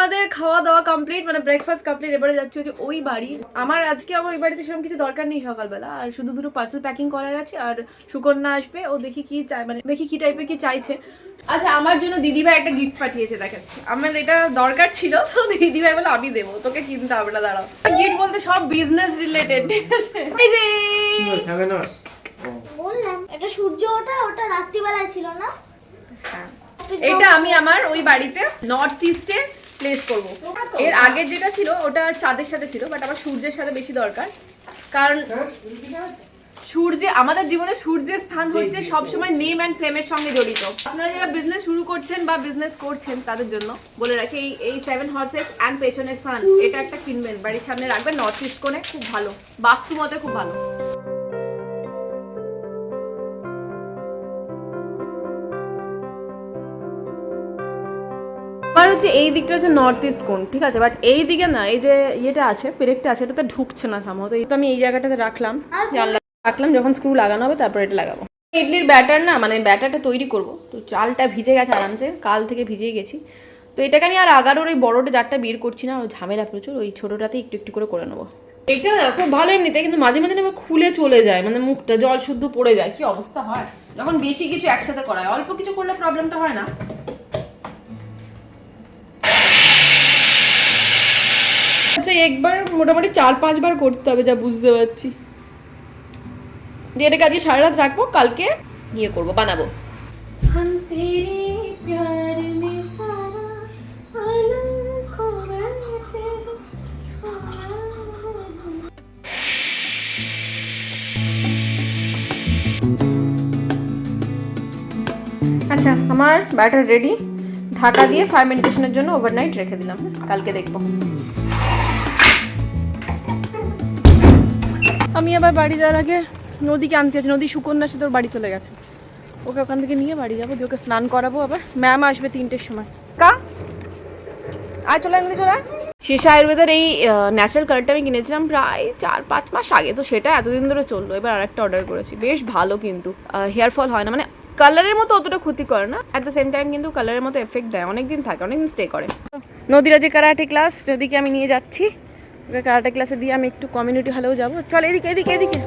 আমাদের খাওয়া দাওয়া কমপ্লিট, মানে ব্রেকফাস্ট কমপ্লিট। এবারে যাচ্ছি হচ্ছে ওই বাড়ি। আমার আজকে আমার ওই বাড়িতে সেরকম কিছু দরকার নেই সকালবেলা, আর শুধু দুটো পার্সেল প্যাকিং করার আছে। আর সুকন্যা আসবে, ও দেখি কি চাই, মানে দেখি কি টাইপের কি চাইছে। আচ্ছা, আমার জন্য দিদিভাই একটা গিফট পাঠিয়েছে, দেখাচ্ছি। আমার এটা দরকার ছিল, তো দিদিভাই বলে আমি দেবো, তোকে কিনতে হবে না, দাঁড়াও। গিফট বলতে সব বিজনেস রিলেটেড, ঠিক আছে? এই যে বললাম এটা সূর্য, ওটা রাত্রিবেলায় ছিল না? এটা আমি আমার ওই বাড়িতে নর্থ ইস্টে প্লেস করব। এর আগে যেটা ছিল ওটা চাঁদের সাথে ছিল, বাট আমার সূর্যের সাথে বেশি দরকার। কারণ সূর্যে আমাদের জীবনে সূর্যের স্থান হচ্ছে সবসময় নেম অ্যান্ড ফেমের সঙ্গে জড়িত। আপনারা যারা বিজনেস শুরু করছেন বা বিজনেস করছেন তাদের জন্য বলে রাখি, এই 7 হর্সেস অ্যান্ড পেছনের সান এটা একটা কিনবেন, বাড়ির সামনে রাখবেন। নর্থ ইস্ট কোণে খুব ভালো, বাস্তু মতে খুব ভালো। আর হচ্ছে এই দিকটা হচ্ছে নর্থ ইস্ট কোণ, ঠিক আছে? বাট এই দিকে না, এই যে ইয়েটা আছে, পেরেকটা আছে, এটাতে ঢুকছে না সম্ভবত। তো আমি এই জায়গাটাতে রাখলাম, জানলা রাখলাম, যখন স্ক্রু লাগানো হবে তারপর এটা লাগাবো। ইডলির ব্যাটার না, মানে ব্যাটারটা তৈরি করব, তো চালটা ভিজে গেছে আরামসে, কাল থেকে ভিজেই গেছি। তো এটাকে আমি আর 11-ওর ওই বড়োটা জারটা বের করছি না, ওই ঝামেলা প্রচুর। ওই ছোটোটাতে একটু একটু করে নেবো। এটা খুব ভালো এমনিতে, কিন্তু মাঝে মাঝে আমার খুলে চলে যায়, মানে মুখটা জল শুদ্ধ পড়ে যায়। কি অবস্থা হয় যখন বেশি কিছু একসাথে করা হয়, অল্প কিছু করলে প্রবলেমটা হয় না। আচ্ছা, একবার মোটামুটি 4-5 বার করতে হবে, যা বুঝতে পারছি। এটাকে আজকে সারা রাত রাখবো, কালকে ইয়ে করবো, বানাবো। আচ্ছা, আমার ব্যাটার রেডি। ঢাকা দিয়ে ফার্মেন্টেশনের জন্য ওভারনাইট রেখে দিলাম, কালকে দেখবো। আমি আবার বাড়ি যাওয়ার আগে নদীকে আনতে আছি। নদী সুকন্যার সাথে ওর বাড়ি চলে গেছে, ওকে ওখান থেকে নিয়ে বাড়ি যাবো, দিয়ে ওকে স্নান করাবো। আবার ম্যাম আসবে 3টের সময়। চলে আনতে চলে। শেষা আয়ুর্বেদের এই ন্যাচারাল কালারটা আমি কিনেছিলাম প্রায় 4-5 মাস আগে, তো সেটা এতদিন ধরে চললো। এবার আরেকটা অর্ডার করেছি, বেশ ভালো, কিন্তু হেয়ার ফল হয় না, মানে কালারের মতো অতটা ক্ষতি করে না, অ্যাট দ্য সেম টাইম কিন্তু কালারের মতো এফেক্ট দেয়, অনেকদিন থাকে, অনেকদিন স্টে করে। নদীরা যে কারাটে ক্লাস, নদীকে আমি নিয়ে যাচ্ছি। ওকে কারাটে ক্লাসে দিয়ে আমি একটু কমিউনিটি হলেও যাবো। চল এদিকে এদিকে এদিকে।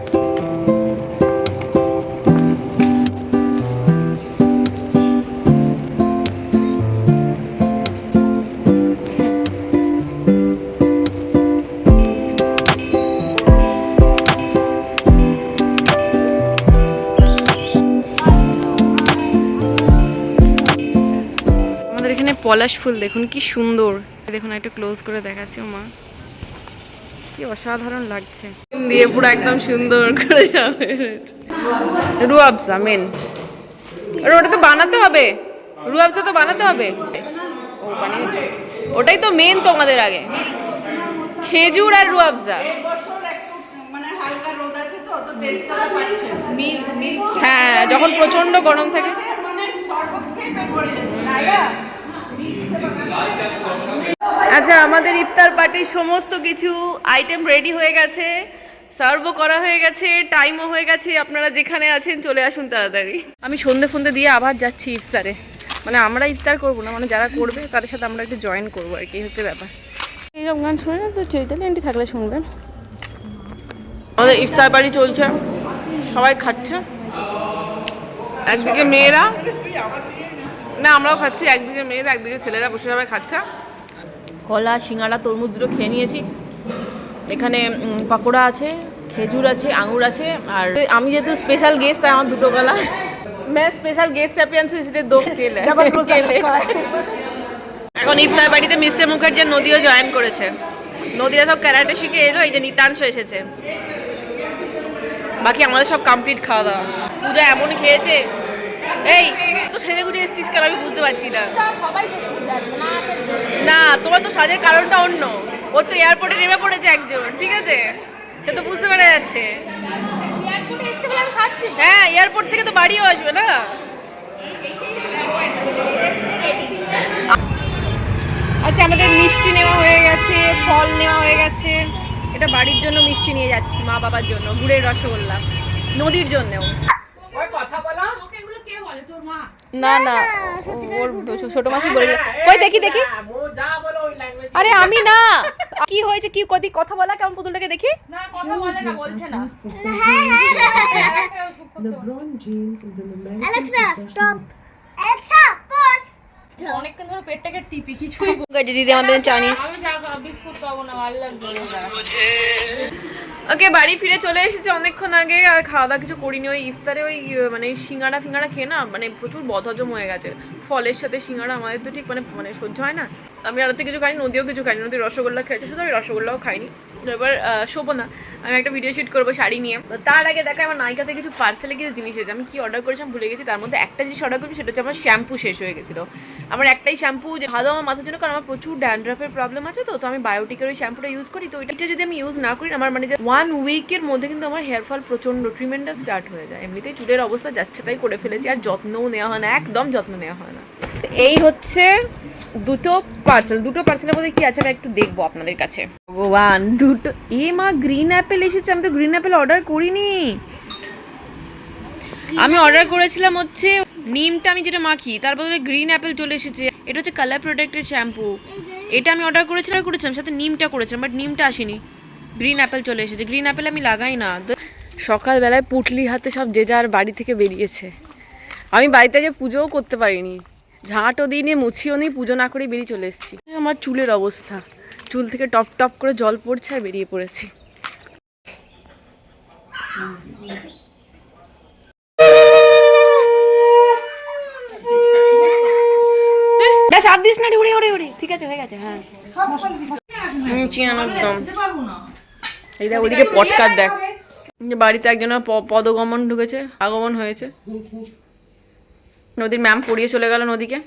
আমাদের এখানে পলাশ ফুল দেখুন কি সুন্দর, দেখুন একটু ক্লোজ করে দেখাচ্ছি। মা কি অসাধারণ লাগছে, দিয়ে পুরো একদম সুন্দর করে রুয়াবজা মেন। আর ওটা তো বানাতে হবে, রুয়াবজা তো বানাতে হবে। ও বানিয়েছে, ওটাই তো মেন তোমাদের আগে, খেজুর আর রুয়াবজা। হ্যাঁ, যখন প্রচন্ড গরম থাকে। আচ্ছা, আমাদের ইফতার পার্টির সমস্ত কিছু আইটেম রেডি হয়ে গেছে, সার্ভও করা হয়ে গেছে, টাইমও হয়ে গেছে। আপনারা যেখানে আছেন চলে আসুন তাড়াতাড়ি। আমি সন্ধে দিয়ে আবার যাচ্ছি ইফতারে, মানে আমরা ইফতার করবো না, মানে যারা করবে তাদের সাথে আমরা একটু জয়েন করবো আর কি, হচ্ছে ব্যাপার। এইরকম গান শুনে না তো, চৈতালি আন্টি থাকলে শুনবেন। আমাদের ইফতার পার্টি চলছে, সবাই খাচ্ছে। একদিকে মেয়েরা, না আমরাও খাচ্ছি, একদিকে মেয়েরা একদিকে ছেলেরা বসে সবাই খাচ্ছে। কলা, সিঙ্গাড়া, তরমুজ দুটো খেয়ে নিয়েছি। এখানে পাকোড়া আছে, খেজুর আছে, আঙুর আছে। আর আমি যেহেতু স্পেশাল গেস্ট, তাই আমার দুটো গলা मैं স্পেশাল গেস্ট চ্যাম্পিয়নস इसलिए 2 केले। এখন ইফতার বাড়িতে মিস্টার মুখার্জি নদীও জয়েন করেছে। নদীরা সব ক্যারাটে শিখে এলো, এই যে নিতাংশ এসেছে। বাকি আমাদের সব কমপ্লিট খাওয়া দাওয়া। পূজা এমন খেয়েছে, এই তো সেজে গুজে এসেছিস কেন আমি বুঝতে পারছি না। না, তোমার তো সাজের কারণটা অন্য। ওর তো এয়ারপোর্টে নেমে পড়েছে একজন, ঠিক আছে, সে তো বুঝতে পারা যাচ্ছে। হ্যাঁ, এয়ারপোর্ট থেকে তো বাড়িও আসবে না। আচ্ছা, আমাদের মিষ্টি নেওয়া হয়ে গেছে, ফল নেওয়া হয়ে গেছে। এটা বাড়ির জন্য মিষ্টি নিয়ে যাচ্ছি, মা বাবার জন্য গুড়ের রসগোল্লা, নদীর জন্যও। না না, ওর ছোট মাসি বলে। ওই দেখি দেখি, আরে আমি না, কি হয়েছে, কি কথা বলা, কেমন পুতুলটাকে দেখি। না কথা বলে না, বলছে না। LeBron James is an American Alexa professional stop, Alexa pause. অনেকক্ষণ ধরে পেটটাকে টিপি, কিছুই দিদি আমাদের চাইনিজ। আমি চা খাবো, বিস্কুট খাবো না, ভালো লাগবে না। ওকে, বাড়ি ফিরে চলে এসেছি অনেকক্ষণ আগে, আর খাওয়া দাওয়া কিছু করিনি। ওই ইফতারে ওই মানে সিঙ্গাড়া ফিঙ্গাড়া খেয়ে না মানে প্রচুর বদহজম হয়ে গেছে। ফলের সাথে সিঙ্গাড়া আমাদের তো ঠিক মানে সহ্য হয় না। আমি রাতে কিছু খাইনি, নদীও কিছু খাইনি। নদী রসগোল্লা খেয়েছে, শুধু আমি রসগোল্লাও খাইনি। এবার শোবো না, আমি একটা ভিডিও শুট করবো শাড়ি নিয়ে। তো তার আগে দেখা আমার নায়িকাতে কিছু পার্সেলে কিছু জিনিস এসেছে। আমি কি অর্ডার করেছিলাম ভুলে গেছি। তার মধ্যে একটা জিনিস অর্ডার করেছি, সেটা হচ্ছে আমার শ্যাম্পু শেষ হয়ে গেছিলো। আমার একটাই শ্যাম্পু যে ভালো আমার মাথার জন্য, কারণ আমার প্রচুর ড্যান্ড্রাফের প্রবলেম আছে। তো আমি বায়োটিকের ওই শ্যাম্পুটা ইউজ করি। তো এটা যদি আমি ইউজ না করি, আমার মানে 1 উইকের মধ্যে কিন্তু আমার হেয়ার ফল প্রচণ্ড ট্রিটমেন্টটা স্টার্ট হয়ে যায়। এমনিতেই চুলের অবস্থা যাচ্ছে তাই করে ফেলেছি, আর যত্নও নেওয়া হয় না, একদম যত্ন নেওয়া হয় না। এই হচ্ছে দুটো পার্সেলের মধ্যে কি আছে আমি একটু দেখবো আপনাদের কাছে। ভগবান, দুটো মা গ্রিন অ্যাপেল এসেছে। আমি তো গ্রিন অ্যাপেল অর্ডার করিনি। আমি অর্ডার করেছিলাম হচ্ছে নিমটা, আমি যেটা মাখি, তার বদলে গ্রিন অ্যাপেল চলে এসেছে। এটা হচ্ছে কালার প্রোটেক্টেড শ্যাম্পু। এটা আমি অর্ডার করেছিলাম সাথে নিমটা করেছিলাম, বাট নিমটা আসেনি। গ্রিন অ্যাপেল চলে এসেছে। গ্রিন অ্যাপেল আমি লাগাই না। সকালবেলায় পুটলি হাতে সব যে যার বাড়ি থেকে বেরিয়েছে। আমি বাড়িতে যে পুজোও করতে পারিনি, ঝাঁটও দিইনি, মুছিও নি, পুজো না করে বেরিয়ে চলে এসেছি। আমার চুলের অবস্থা, চুল থেকে টপ টপ করে জল পড়ছে আর বেরিয়ে পড়েছি। সাপ দিস না, উড়ে উড়ে উড়ে, ঠিক আছে, হয়ে গেছে। হ্যাঁ একদম। এই দেখ ওইদিকে পটকার দেখ, বাড়িতে একজনের পদগমন ঢুকেছে, আগমন হয়েছে। নদীর ম্যাম পড়িয়ে চলে গেল নদীকে।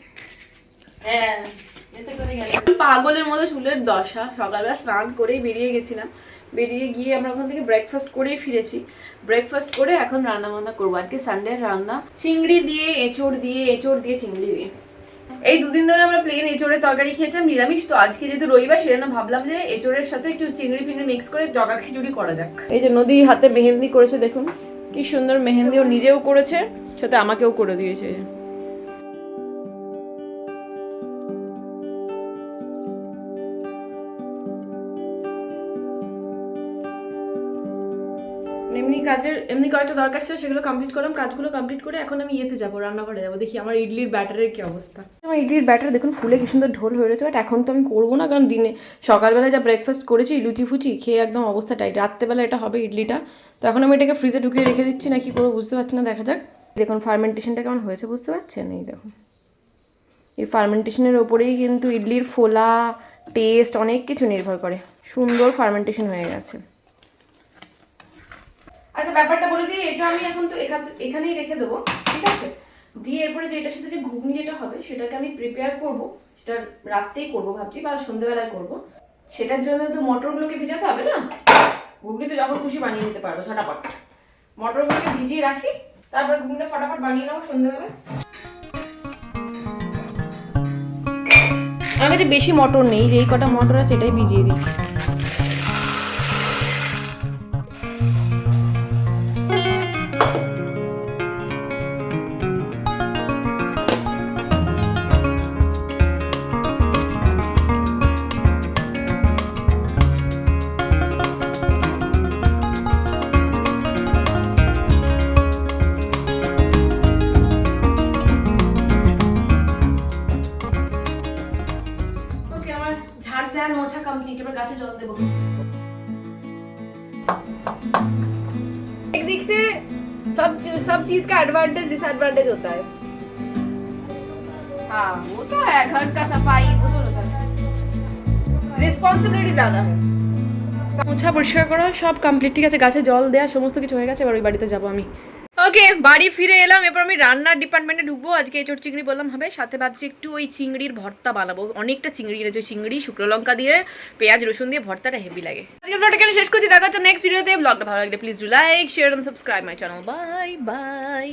পাগলের মতো চুলের দশা। সকালবেলা স্নান করেই বেরিয়ে গেছিলাম। বেরিয়ে গিয়ে আমরা ওখান থেকে ব্রেকফাস্ট করেই ফিরেছি। ব্রেকফাস্ট করে এখন রান্না বান্না করবো। আজকে সানডে রান্না চিংড়ি দিয়ে, এঁচড় দিয়ে চিংড়ি দিয়ে। এই দুদিন ধরে আমরা প্লেন এঁচড়ের তরকারি খেয়েছিলাম নিরামিষ। তো আজকে যেহেতু রবিবার, সেজন্য ভাবলাম যে এঁচড়ের সাথে একটু চিংড়ি ফিংড়ি মিক্স করে জগা খিচুড়ি করা যাক। এই যে নদী হাতে মেহেন্দি করেছে, দেখুন কি সুন্দর মেহেন্দি। ও নিজেও করেছে, সাথে আমাকেও করে দিয়েছে। এমনি কয়েকটা দরকার ছিল, সেগুলো কমপ্লিট করলাম। কাজগুলো কমপ্লিট করে এখন আমি ইয়েতে যাবো, রান্নাঘরে যাবো। দেখি আমার ইডলির ব্যাটারের কি অবস্থা। আমার ইডলির ব্যাটার দেখুন ফুলে কি সুন্দর ঢোল হয়ে রয়েছে। বাট এখন তো আমি করবো না, কারণ দিনে সকালবেলা যা ব্রেকফাস্ট করেছি লুচি ফুচি খেয়ে একদম অবস্থা টাইট। রাত্রেবেলা এটা হবে ইডলিটা। তো এখন আমি এটাকে ফ্রিজে ঢুকিয়ে রেখে দিচ্ছি, না কি করবো বুঝতে পারছি না, দেখা যাক। দেখুন ফার্মেন্টেশনটা কেমন হয়েছে বুঝতে পারছেন। এই দেখুন, এই ফার্মেন্টেশনের ওপরেই কিন্তু ইডলির ফোলা, টেস্ট অনেক কিছু নির্ভর করে। সুন্দর ফার্মেন্টেশন হয়ে গেছে। আচ্ছা ব্যাপারটা বলে দিই, এটা আমি এখন তো এখানেই রেখে দেবো, ঠিক আছে। দিয়ে এরপরে যে এটার সাথে যে ঘুগনি যেটা হবে সেটাকে আমি প্রিপেয়ার করব। সেটা রাত্রেই করব ভাবছি, বা সন্ধ্যেবেলায় করব। সেটার জন্য তো মটরগুলোকে ভিজাতে হবে না। ঘুগনি তো যখন খুশি বানিয়ে নিতে পারবো ঝটাপট। মটরগুলোকে ভিজিয়ে রাখি, তারপর ঘুগনিটা ফটাফট বানিয়ে নেবো সন্ধ্যেবেলায়। আমার কাছে বেশি মটর নেই, যেই কটা মটর আছে এটাই ভিজিয়ে দিচ্ছি। মোছা কমপ্লিট, এবার গাছে জল দেবো। एक दिख से सब चीज का एडवांटेज डिसएडवांटेज होता है। हाँ वो तो है, घर का सफाई वो तो होता है, রেসপন্সিবিলিটি ज्यादा है। মোছা পরিষ্কার করা সব কমপ্লিট, ঠিক আছে। গাছে জল দেয়া সমস্ত কিছু হয়ে গেছে। এবার ওই বাড়িতে যাবো আমি। ওকে, বাড়ি ফিরে এলাম। এরপর আমি রান্নার ডিপার্টমেন্টে ঢুকবো। আজকে এঁচড় চিংড়ি বললাম হবে, সাথে ভাবছি একটু ওই চিংড়ির ভর্তা বানাবো। অনেকটা চিংড়ি এনেছে, চিংড়ি শুকনো লঙ্কা দিয়ে পেঁয়াজ রসুন দিয়ে ভর্তাটা হেভি লাগে। আজকে ব্লগটা এখানে শেষ করছি, দেখা হচ্ছে নেক্সট ভিডিওতে। ব্লগটা ভালো লাগলে please do like, share and subscribe my channel. Bye by.